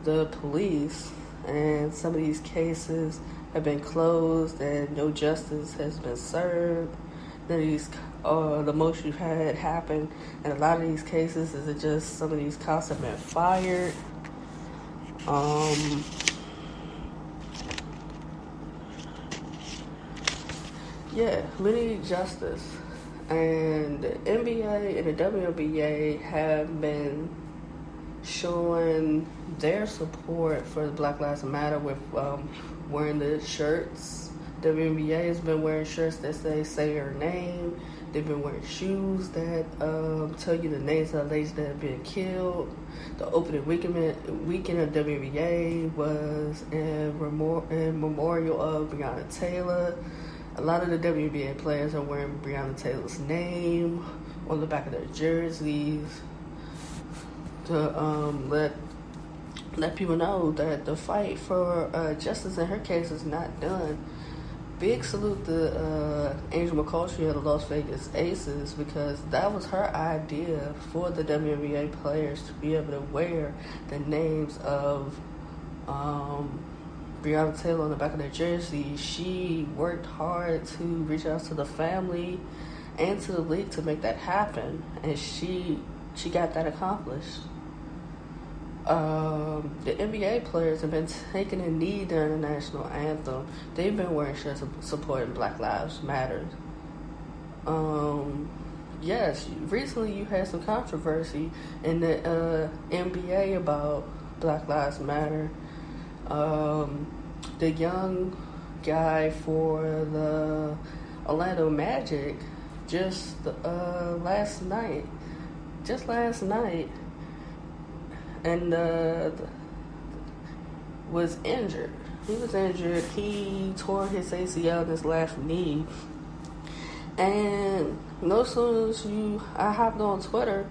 the police, and some of these cases have been closed and no justice has been served. None of these, the most you've had happen in a lot of these cases is it just some of these cops have been fired. Yeah, we need justice. And the NBA and the WNBA have been showing their support for the Black Lives Matter with wearing the shirts. WNBA has been wearing shirts that say your name. They've been wearing shoes that tell you the names of the ladies that have been killed. The opening weekend of WNBA was in memorial of Breonna Taylor. A lot of the WNBA players are wearing Breonna Taylor's name on the back of their jerseys to let people know that the fight for justice in her case is not done. Big salute to Angel McCoughtry of the Las Vegas Aces, because that was her idea for the WNBA players to be able to wear the names of Breonna Taylor on the back of their jersey. She worked hard to reach out to the family and to the league to make that happen, and she got that accomplished. The NBA players have been taking a knee during the national anthem. They've been wearing shirts supporting Black Lives Matter. Yes, recently you had some controversy in the NBA about Black Lives Matter. The young guy for the Orlando Magic just last night, and was injured. He was injured. He tore his ACL in his left knee. And no sooner as I hopped on Twitter,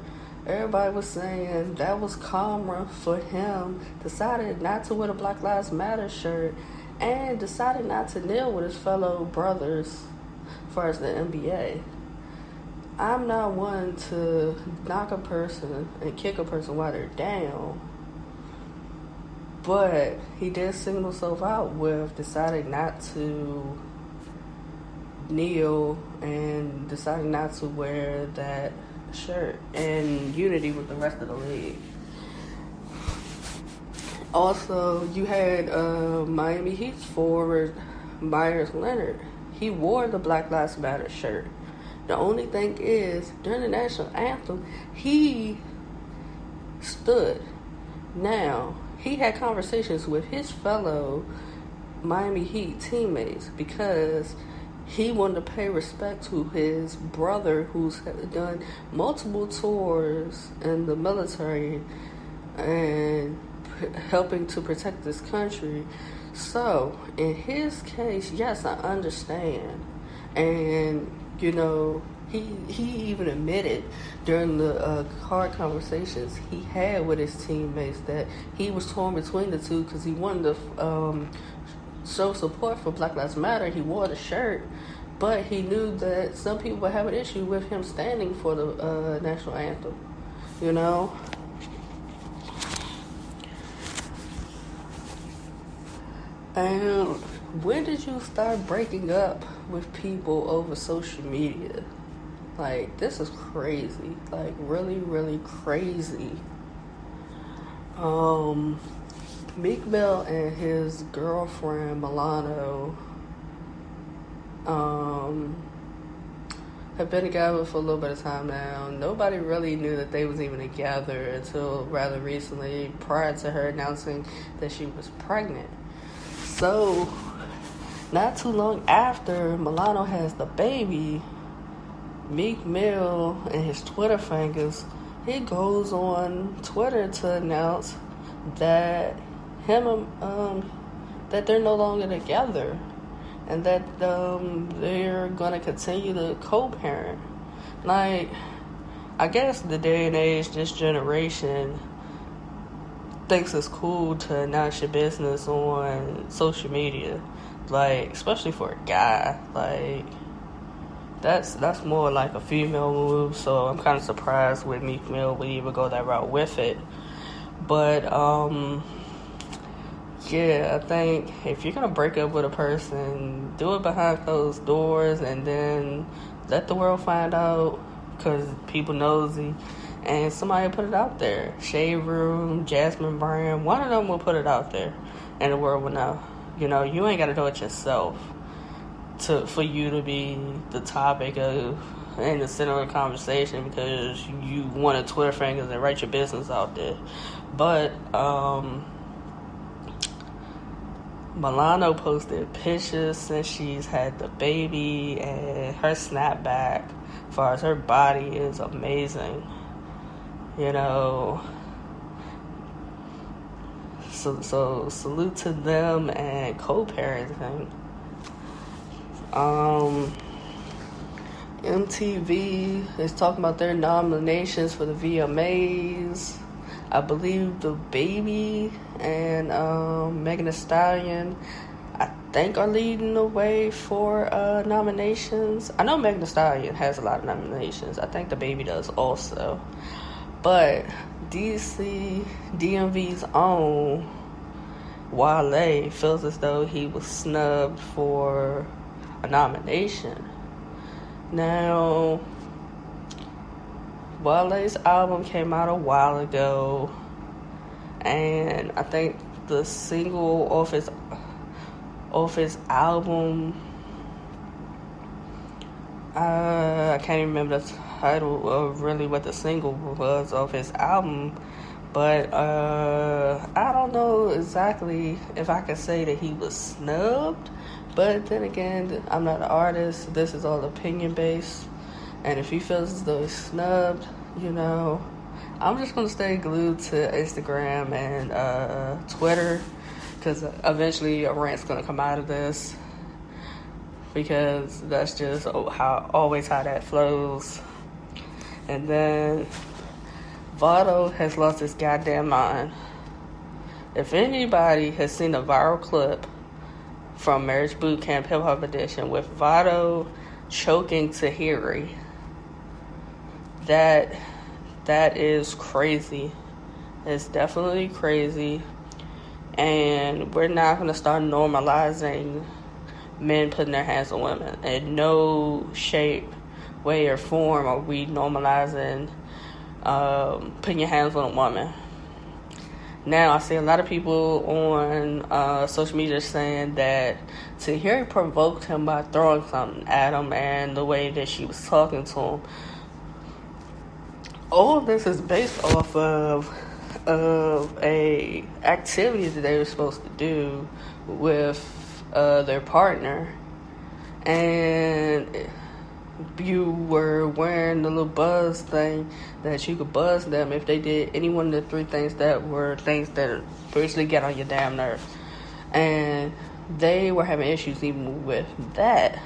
everybody was saying that was karma for him. Decided not to wear the Black Lives Matter shirt and decided not to kneel with his fellow brothers as far as the NBA. I'm not one to knock a person and kick a person while they're down, but he did single himself out with deciding not to kneel and deciding not to wear that shirt in unity with the rest of the league. Also, you had Miami Heat's forward Myers Leonard. He wore the Black Lives Matter shirt. The only thing is, during the national anthem, he stood. Now, he had conversations with his fellow Miami Heat teammates because he wanted to pay respect to his brother who's done multiple tours in the military and helping to protect this country. So, in his case, yes, I understand. And you know, he even admitted during the hard conversations he had with his teammates that he was torn between the two because he wanted to show support for Black Lives Matter. He wore the shirt, but he knew that some people would have an issue with him standing for the national anthem, you know? And when did you start breaking up with people over social media? Like, this is crazy. Like, really, really crazy. Meek Mill and his girlfriend, Milano, have been together for a little bit of time now. Nobody really knew that they was even together until rather recently, prior to her announcing that she was pregnant. So, not too long after Milano has the baby, Meek Mill and his Twitter fingers, he goes on Twitter to announce that that they're no longer together and that they're gonna continue to co-parent. Like, I guess the day and age, this generation thinks it's cool to announce your business on social media, like, especially for a guy. Like, that's more like a female move, so I'm kind of surprised with Meek Mill would even go that route with it. But Yeah, I think if you're gonna break up with a person, do it behind closed doors, and then let the world find out, because people nosy, and somebody put it out there. Shade Room, Jasmine Brand, one of them will put it out there, and the world will know. You know, you ain't gotta do it yourself for you to be the topic of and the center of the conversation because you want to Twitter fingers and write your business out there. But Milano posted pictures since she's had the baby, and her snapback as far as her body is amazing. You know, so salute to them and co-parenting. MTV is talking about their nominations for the VMAs. I believe the baby and Megan Thee Stallion, I think, are leading the way for nominations. I know Megan Thee Stallion has a lot of nominations. I think the baby does also. But DMV's own Wale feels as though he was snubbed for a nomination. Now, Wale's album came out a while ago, and I think the single off his album, I can't even remember the title of really what the single was of his album, but I don't know exactly if I could say that he was snubbed. But then again, I'm not an artist. This is all opinion based. And if he feels as though he's snubbed, you know, I'm just going to stay glued to Instagram and Twitter. Because eventually a rant's going to come out of this. Because that's just always how that flows. And then Vado has lost his goddamn mind. If anybody has seen a viral clip from Marriage Boot Camp Hip Hop Edition with Vado choking Tahiri, that is crazy. It's definitely crazy. And we're not going to start normalizing men putting their hands on women. In no shape, way, or form are we normalizing putting your hands on a woman. Now, I see a lot of people on social media saying that Tahiri provoked him by throwing something at him and the way that she was talking to him. All of this is based off of a activity that they were supposed to do with their partner. And you were wearing the little buzz thing that you could buzz them if they did any one of the three things that were things that basically get on your damn nerves. And they were having issues even with that.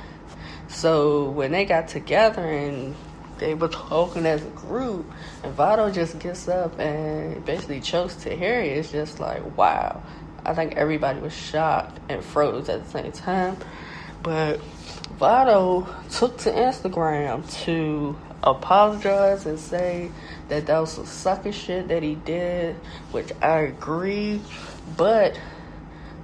So when they got together and they were talking as a group, and Vado just gets up and basically chokes Tahiri, it's just like, wow. I think everybody was shocked and froze at the same time. But Vado took to Instagram to apologize and say that was some sucker shit that he did, which I agree. But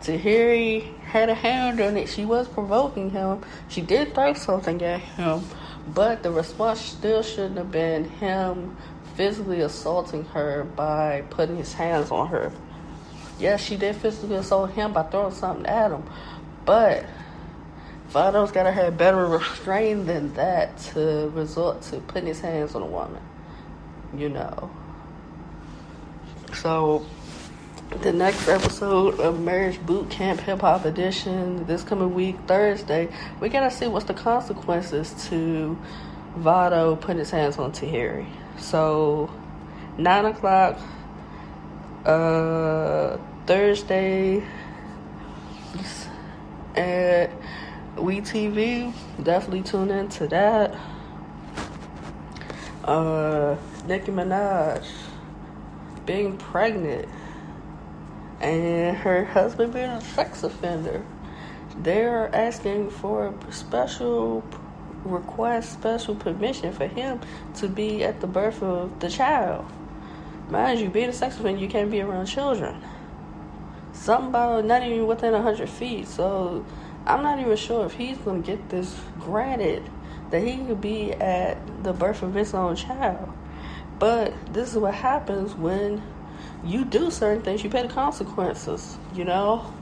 Tahiri had a hand on it. She was provoking him. She did throw something at him, but the response still shouldn't have been him physically assaulting her by putting his hands on her. Yes, she did physically assault him by throwing something at him, but Vado's gotta have better restraint than that to resort to putting his hands on a woman, you know. So, the next episode of Marriage Boot Camp Hip Hop Edition, this coming week, Thursday, we gotta see what's the consequences to Vado putting his hands on Tahiri. So, 9 o'clock, Thursday at WeTV, definitely tune in to that. Nicki Minaj being pregnant and her husband being a sex offender. They're asking for a special permission for him to be at the birth of the child. Mind you, being a sex offender, you can't be around children. something about not even within 100 feet. So I'm not even sure if he's gonna get this granted that he could be at the birth of his own child. But this is what happens when you do certain things. You pay the consequences, you know.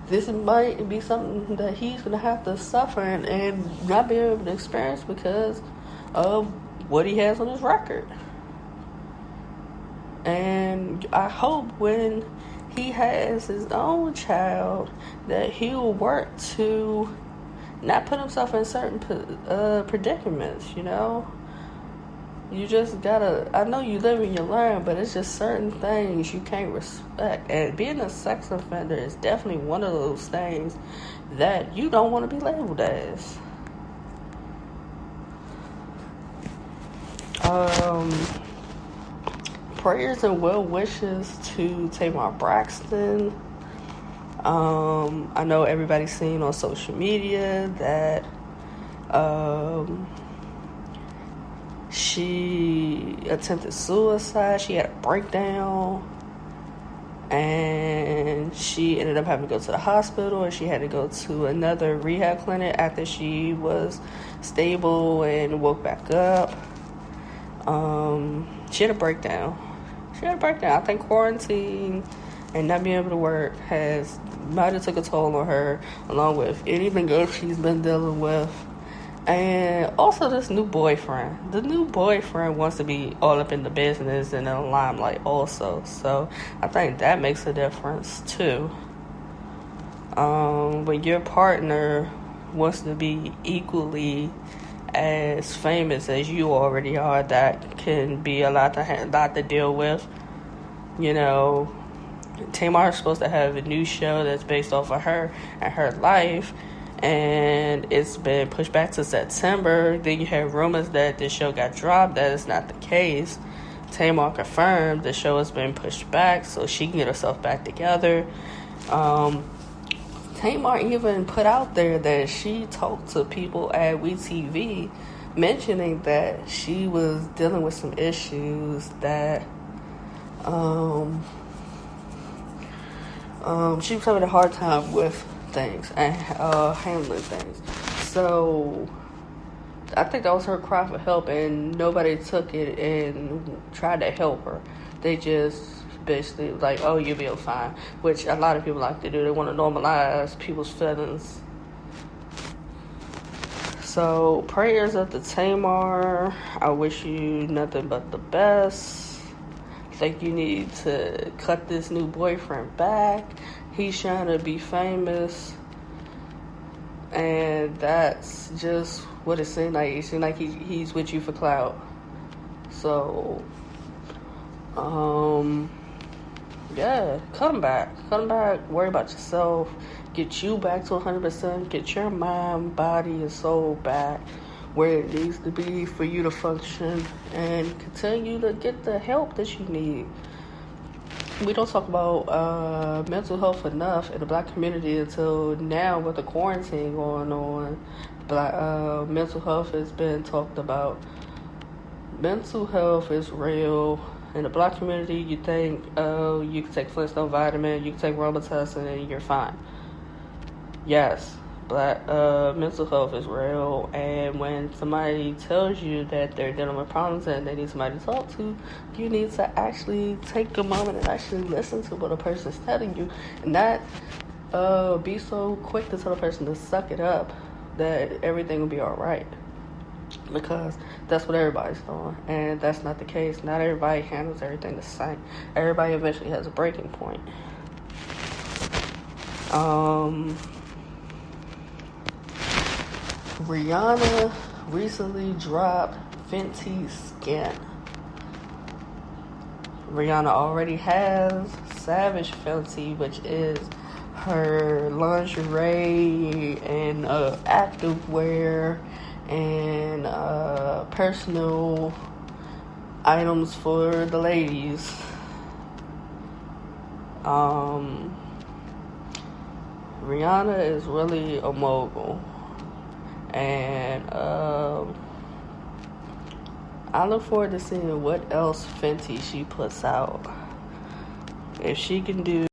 This might be something that he's gonna have to suffer and not be able to experience because of what he has on his record. And I hope when he has his own child that he'll work to not put himself in certain predicaments, you know. You just gotta, I know you live and you learn, but it's just certain things you can't respect. And being a sex offender is definitely one of those things that you don't want to be labeled as. Prayers and well wishes to Tamar Braxton. I know everybody's seen on social media that she attempted suicide. She had a breakdown and she ended up having to go to the hospital, and she had to go to another rehab clinic after she was stable and woke back up. She had a breakdown. I think quarantine and not being able to work might have took a toll on her, along with anything else she's been dealing with. And also this new boyfriend. The new boyfriend wants to be all up in the business and in the limelight also. So I think that makes a difference too. When your partner wants to be equally as famous as you already are, that can be a lot to deal with. You know, Tamar is supposed to have a new show that's based off of her and her life, and it's been pushed back to September. Then you have rumors that the show got dropped. That is not the case. Tamar confirmed the show has been pushed back so she can get herself back together. Tamar even put out there that she talked to people at WeTV, mentioning that she was dealing with some issues, that she was having a hard time with things and handling things. So I think that was her cry for help, and nobody took it and tried to help her. They just basically like, oh, you'll be fine, which a lot of people like to do. They want to normalize people's feelings. So prayers up to Tamar. I wish you nothing but the best. I think you need to cut this new boyfriend back. He's trying to be famous, and that's just what it seemed like. It seemed like he's with you for clout. So yeah, come back, worry about yourself, get you back to 100%, get your mind, body, and soul back where it needs to be for you to function, and continue to get the help that you need. We don't talk about mental health enough in the Black community until now. With the quarantine going on, mental health has been talked about. Mental health is real. In the Black community, you think, oh, you can take Flintstone vitamin, you can take Robitussin, and you're fine. Yes, mental health is real, and when somebody tells you that they're dealing with problems and they need somebody to talk to, you need to actually take a moment and actually listen to what a person's telling you, and not be so quick to tell a person to suck it up, that everything will be all right. Because that's what everybody's doing, and that's not the case. Not everybody handles everything the same. Everybody eventually has a breaking point. Rihanna recently dropped Fenty Skin. Rihanna already has Savage Fenty, which is her lingerie and activewear and personal items for the ladies. Rihanna is really a mogul, and I look forward to seeing what else Fenty she puts out. If she can do